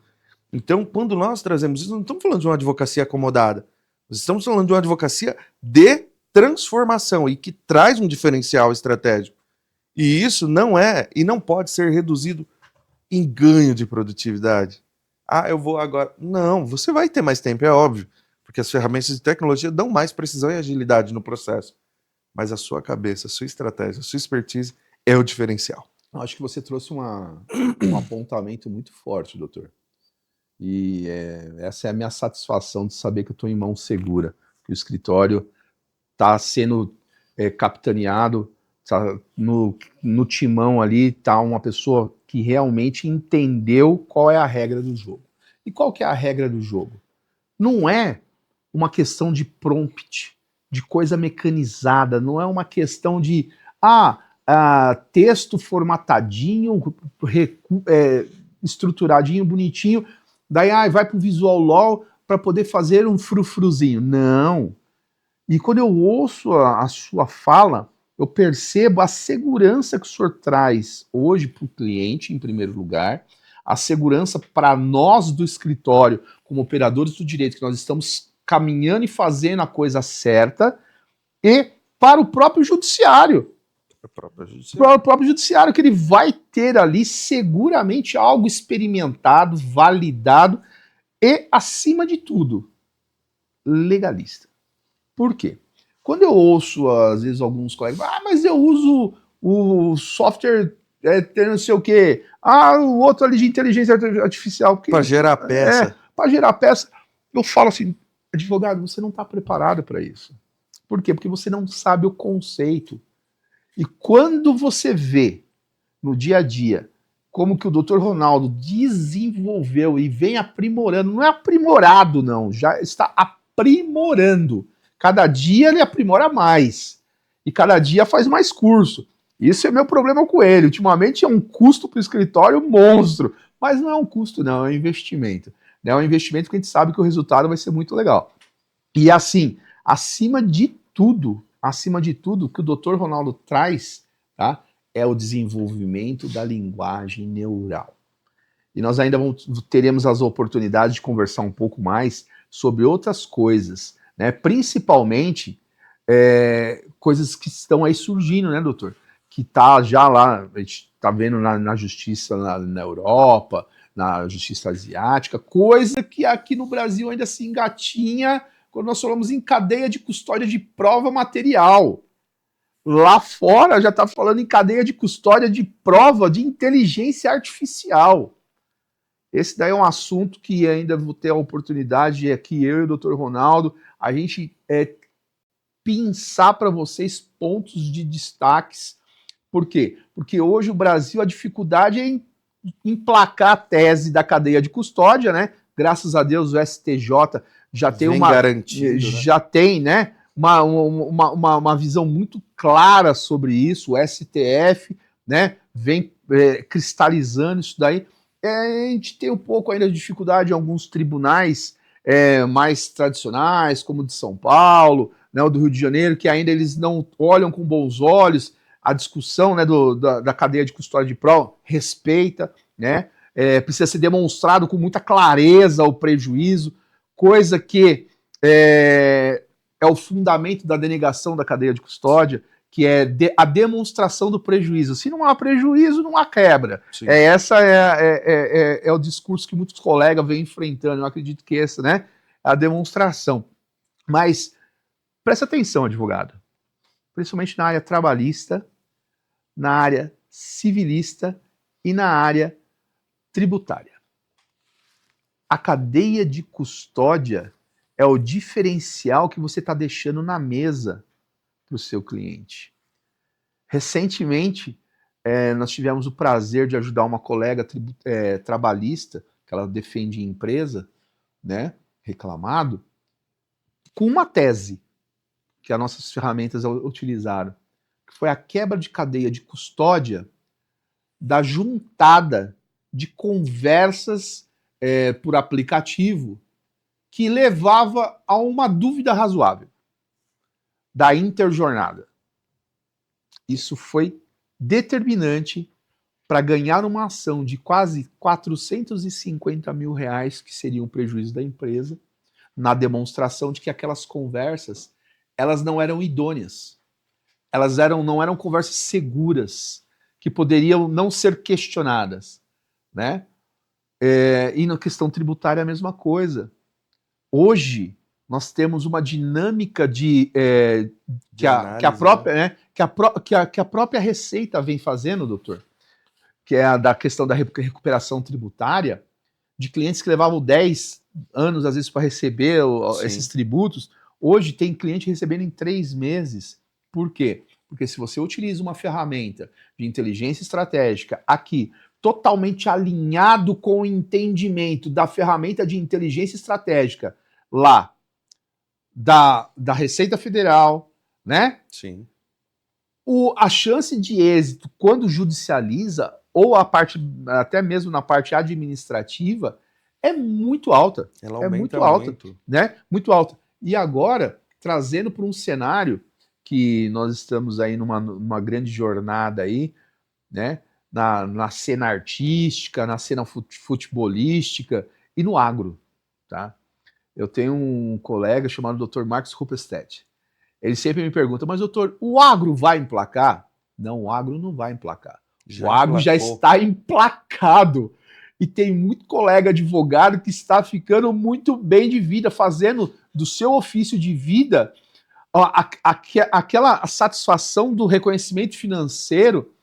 Então, quando nós trazemos isso, não estamos falando de uma advocacia acomodada, nós estamos falando de uma advocacia de transformação e que traz um diferencial estratégico. E isso não é e não pode ser reduzido em ganho de produtividade. Ah, eu vou agora. Não, você vai ter mais tempo, é óbvio, porque as ferramentas de tecnologia dão mais precisão e agilidade no processo. Mas a sua cabeça, a sua estratégia, a sua expertise é o diferencial. Eu acho que você trouxe um apontamento muito forte, doutor. E essa é a minha satisfação de saber que eu estou em mão segura, que o escritório está sendo capitaneado, tá no timão ali está uma pessoa que realmente entendeu qual é a regra do jogo. E qual que é a regra do jogo? Não é uma questão de prompt, de coisa mecanizada, não é uma questão de texto formatadinho, estruturadinho, bonitinho, daí vai para o Visual Law para poder fazer um frufruzinho. Não. E quando eu ouço a sua fala, eu percebo a segurança que o senhor traz hoje para o cliente, em primeiro lugar, a segurança para nós do escritório, como operadores do direito, que nós estamos caminhando e fazendo a coisa certa, e para o próprio judiciário. Para o próprio judiciário, que ele vai ter ali seguramente algo experimentado, validado e, acima de tudo, legalista. Por quê? Quando eu ouço, às vezes, alguns colegas, mas eu uso o software, não sei o quê, o outro ali de inteligência artificial. Para gerar peça. Para gerar peça. Eu falo assim, advogado, você não está preparado para isso. Por quê? Porque você não sabe o conceito. E quando você vê, no dia a dia, como que o Dr. Ronaldo desenvolveu e vem aprimorando, não é aprimorado não, já está aprimorando. Cada dia ele aprimora mais. E cada dia faz mais curso. Isso é meu problema com ele. Ultimamente é um custo para o escritório monstro. Mas não é um custo, não. É um investimento. É um investimento que a gente sabe que o resultado vai ser muito legal. E assim, acima de tudo, que o Dr. Ronaldo traz, tá, é o desenvolvimento da linguagem neural. E nós ainda teremos as oportunidades de conversar um pouco mais sobre outras coisas, né? Principalmente coisas que estão aí surgindo, né, doutor? Que tá já lá, a gente tá vendo na justiça na Europa, na justiça asiática, coisa que aqui no Brasil ainda se engatinha quando nós falamos em cadeia de custódia de prova material. Lá fora já está falando em cadeia de custódia de prova de inteligência artificial. Esse daí é um assunto que ainda vou ter a oportunidade aqui, eu e o Dr. Ronaldo, a gente pensar para vocês pontos de destaques. Por quê? Porque hoje o Brasil, a dificuldade é em emplacar a tese da cadeia de custódia, né? Graças a Deus o STJ já tem uma visão muito clara sobre isso, o STF, né, vem cristalizando isso daí. A gente tem um pouco ainda de dificuldade em alguns tribunais mais tradicionais, como o de São Paulo, né, o do Rio de Janeiro, que ainda eles não olham com bons olhos a discussão, né, da cadeia de custódia de prova, respeita, né? precisa ser demonstrado com muita clareza o prejuízo, coisa que é o fundamento da denegação da cadeia de custódia, que é a demonstração do prejuízo. Se não há prejuízo, não há quebra. Essa é o discurso que muitos colegas vêm enfrentando. Eu acredito que essa, né, é a demonstração. Mas presta atenção, advogado, principalmente na área trabalhista, na área civilista e na área tributária. A cadeia de custódia é o diferencial que você está deixando na mesa para o seu cliente. Recentemente, nós tivemos o prazer de ajudar uma colega trabalhista, que ela defende empresa, né, reclamado, com uma tese que as nossas ferramentas utilizaram, que foi a quebra de cadeia de custódia da juntada de conversas por aplicativo que levava a uma dúvida razoável da interjornada. Isso foi determinante para ganhar uma ação de quase 450 mil reais, que seria o prejuízo da empresa, na demonstração de que aquelas conversas elas não eram idôneas. Elas não eram conversas seguras, que poderiam não ser questionadas, né? E na questão tributária é a mesma coisa. Hoje, nós temos uma dinâmica que a própria Receita vem fazendo, doutor, que é a da questão da recuperação tributária, de clientes que levavam 10 anos, às vezes, para receber esses tributos. Hoje tem cliente recebendo em 3 meses. Por quê? Porque se você utiliza uma ferramenta de inteligência estratégica aqui, totalmente alinhado com o entendimento da ferramenta de inteligência estratégica lá, da Receita Federal, né? Sim. A chance de êxito quando judicializa, ou até mesmo na parte administrativa, é muito alta. Ela aumenta muito alta, né? Muito alta. E agora, trazendo para um cenário que nós estamos aí numa grande jornada aí, né? Na cena artística, na cena futebolística e no agro, tá? Eu tenho um colega chamado Dr. Marcos Ruppestedt. Ele sempre me pergunta, mas doutor, o agro vai emplacar? Não, o agro não vai emplacar. O agro já está emplacado. E tem muito colega advogado que está ficando muito bem de vida, fazendo do seu ofício de vida aquela satisfação do reconhecimento financeiro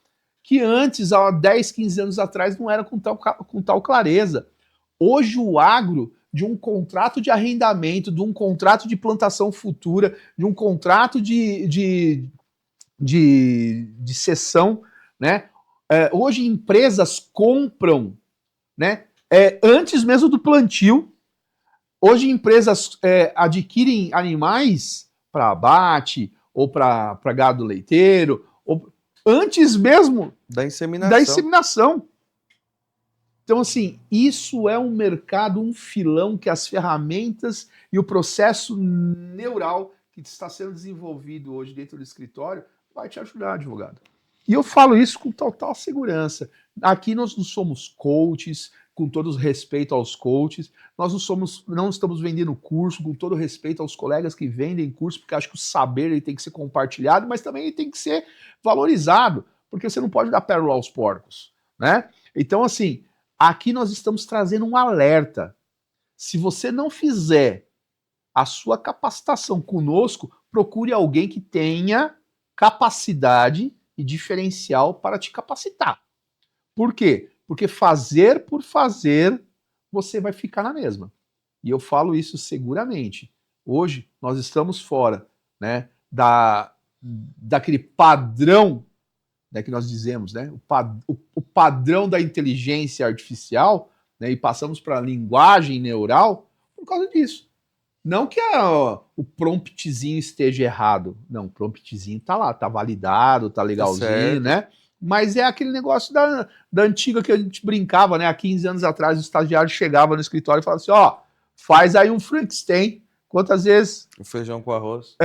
que antes, há 10, 15 anos atrás, não era com tal clareza. Hoje o agro, de um contrato de arrendamento, de um contrato de plantação futura, de um contrato de cessão, né? Hoje empresas compram, né? Antes mesmo do plantio. Hoje empresas adquirem animais para abate ou para gado leiteiro, antes mesmo da inseminação. Então, assim, isso é um mercado, um filão que as ferramentas e o processo neural que está sendo desenvolvido hoje dentro do escritório vai te ajudar, advogado. E eu falo isso com total segurança. Aqui nós não somos coaches, com todo respeito aos coaches, nós não estamos vendendo curso, com todo respeito aos colegas que vendem curso, porque acho que o saber ele tem que ser compartilhado, mas também ele tem que ser valorizado, porque você não pode dar pérola aos porcos, né? Então, assim, aqui nós estamos trazendo um alerta. Se você não fizer a sua capacitação conosco, procure alguém que tenha capacidade e diferencial para te capacitar. Por quê? Porque fazer por fazer, você vai ficar na mesma. E eu falo isso seguramente. Hoje, nós estamos fora, né, daquele padrão, né, que nós dizemos, né, o padrão da inteligência artificial, né, e passamos para a linguagem neural por causa disso. Não que o promptzinho esteja errado. Não, o promptzinho tá lá, tá validado, tá legalzinho, né? Mas é aquele negócio da antiga que a gente brincava, né? Há 15 anos atrás, o estagiário chegava no escritório e falava assim, ó, faz aí um Frankenstein. Quantas vezes... O feijão com arroz.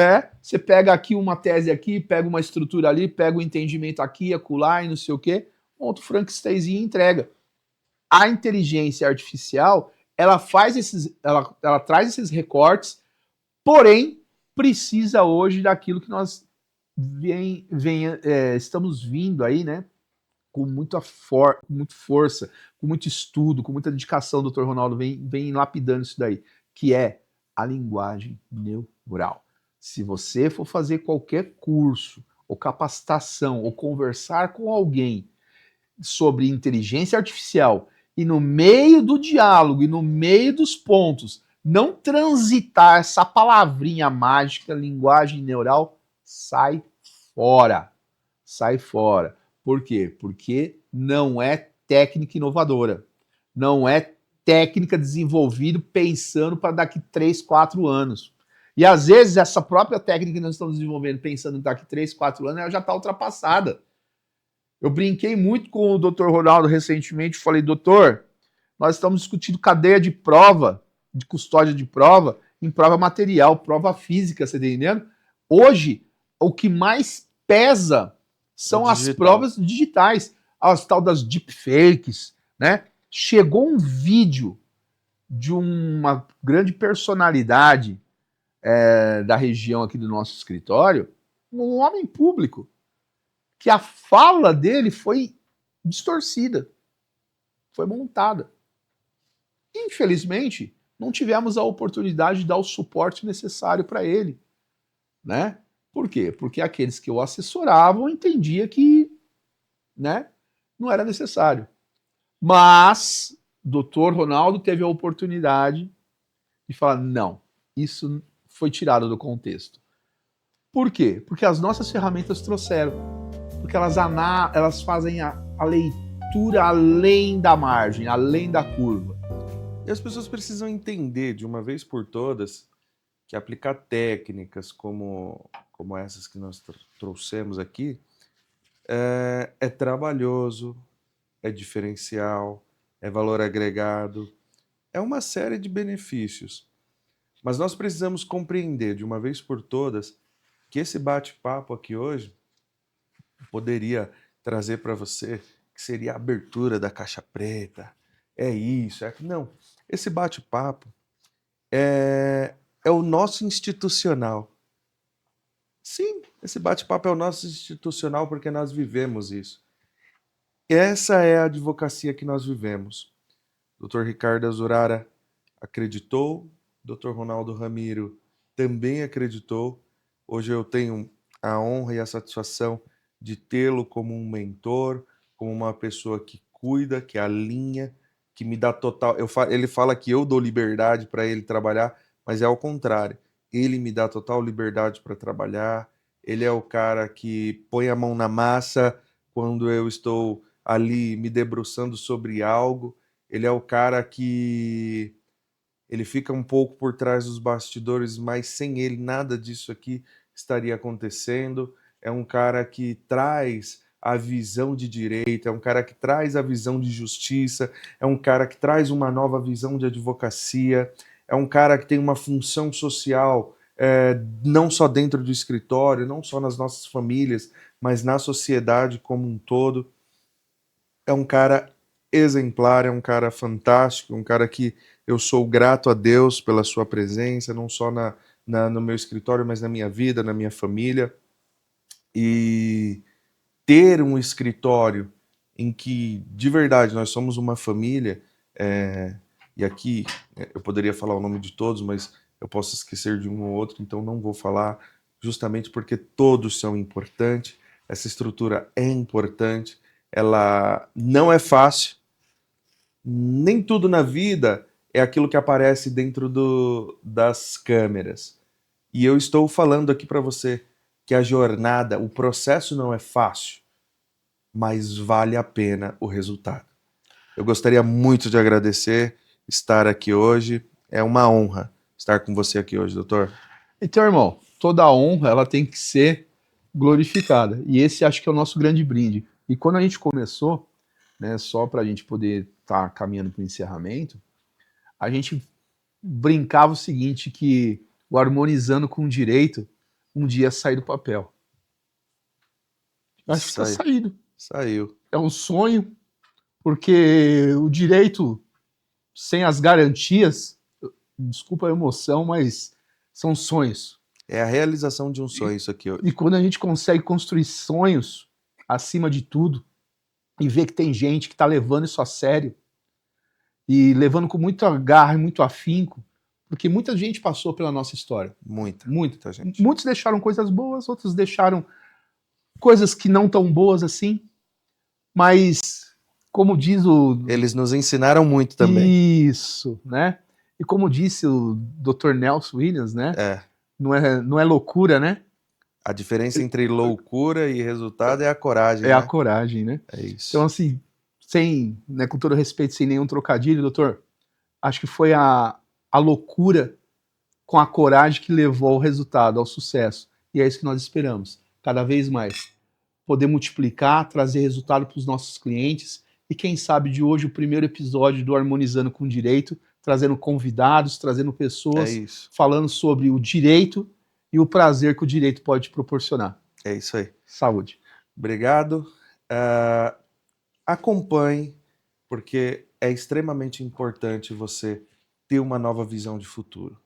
Você pega aqui uma tese aqui, pega uma estrutura ali, pega o entendimento aqui, acolá e não sei o quê, monta o Frankensteinzinho e entrega. A inteligência artificial, ela traz esses recortes, porém, precisa hoje daquilo que nós estamos vindo aí, né? Com muita força, com muito estudo, com muita dedicação, o Dr. Ronaldo vem lapidando isso daí, que é a linguagem neural. Se você for fazer qualquer curso, ou capacitação, ou conversar com alguém sobre inteligência artificial, e no meio do diálogo, e no meio dos pontos, não transitar essa palavrinha mágica, linguagem neural, sai fora. Sai fora. Por quê? Porque não é técnica inovadora. Não é técnica desenvolvida pensando para daqui 3, 4 anos. E às vezes essa própria técnica que nós estamos desenvolvendo pensando daqui 3, 4 anos, ela já está ultrapassada. Eu brinquei muito com o Dr. Ronaldo recentemente, falei, doutor, nós estamos discutindo cadeia de prova, de custódia de prova, em prova material, prova física, você está entendendo? Hoje, o que mais pesa são as provas digitais, as tal das deepfakes, né? Chegou um vídeo de uma grande personalidade da região aqui do nosso escritório, um homem público, que a fala dele foi distorcida, foi montada. Infelizmente, não tivemos a oportunidade de dar o suporte necessário para ele, né? Por quê? Porque aqueles que o assessoravam entendiam que, né, não era necessário. Mas o Dr. Ronaldo teve a oportunidade de falar, não, isso foi tirado do contexto. Por quê? Porque as nossas ferramentas trouxeram. Porque elas fazem a leitura além da margem, além da curva. E as pessoas precisam entender, de uma vez por todas, que aplicar técnicas como essas que nós trouxemos aqui é trabalhoso, é diferencial, é valor agregado, é uma série de benefícios. Mas nós precisamos compreender, de uma vez por todas, que esse bate-papo aqui hoje poderia trazer para você que seria a abertura da caixa preta, é isso, é... Não, esse bate-papo é o nosso institucional. Sim, esse bate-papo é o nosso institucional porque nós vivemos isso. Essa é a advocacia que nós vivemos. Dr. Ricardo Azurara acreditou, Dr. Ronaldo Ramiro também acreditou. Hoje eu tenho a honra e a satisfação de tê-lo como um mentor, como uma pessoa que cuida, que alinha, que me dá total... Ele fala que eu dou liberdade para ele trabalhar, mas é ao contrário. Ele me dá total liberdade para trabalhar. Ele é o cara que põe a mão na massa quando eu estou ali me debruçando sobre algo. Ele é o cara que ele fica um pouco por trás dos bastidores, mas sem ele nada disso aqui estaria acontecendo. É um cara que traz a visão de direito, é um cara que traz a visão de justiça, é um cara que traz uma nova visão de advocacia, é um cara que tem uma função social, não só dentro do escritório, não só nas nossas famílias, mas na sociedade como um todo. É um cara exemplar, é um cara fantástico, um cara que eu sou grato a Deus pela sua presença, não só no meu escritório, mas na minha vida, na minha família. E ter um escritório em que, de verdade, nós somos uma família, e aqui eu poderia falar o nome de todos, mas eu posso esquecer de um ou outro, então não vou falar, justamente porque todos são importantes, essa estrutura é importante, ela não é fácil, nem tudo na vida é aquilo que aparece dentro das câmeras. E eu estou falando aqui para você que a jornada, o processo não é fácil, mas vale a pena o resultado. Eu gostaria muito de agradecer estar aqui hoje. É uma honra estar com você aqui hoje, doutor. Então, irmão, toda honra ela tem que ser glorificada. E esse acho que é o nosso grande brinde. E quando a gente começou, né, só para a gente poder estar caminhando para o encerramento, a gente brincava o seguinte, que o Harmonizando com o Direito um dia sair do papel. Acho que está saído. Saiu. É um sonho, Porque o direito sem as garantias, desculpa a emoção, mas são sonhos. É a realização de um sonho isso aqui hoje. E quando a gente consegue construir sonhos acima de tudo e ver que tem gente que está levando isso a sério e levando com muito garra e muito afinco, porque muita gente passou pela nossa história. Muita gente. Muitos deixaram coisas boas, outros deixaram coisas que não tão boas assim, mas como diz o... Eles nos ensinaram muito também. Isso, né? E como disse o Dr. Nelson Williams, né? É. Não é loucura, né? A diferença entre loucura e resultado é a coragem, É né? a coragem, né? É isso. Então, assim, né, com todo respeito, sem nenhum trocadilho, doutor, acho que foi a loucura com a coragem que levou ao resultado, ao sucesso. E é isso que nós esperamos, cada vez mais. Poder multiplicar, trazer resultado para os nossos clientes e quem sabe de hoje o primeiro episódio do Harmonizando com Direito, trazendo convidados, trazendo pessoas falando sobre o direito e o prazer que o direito pode te proporcionar. É isso aí. Saúde. Obrigado. Acompanhe, porque é extremamente importante você ter uma nova visão de futuro.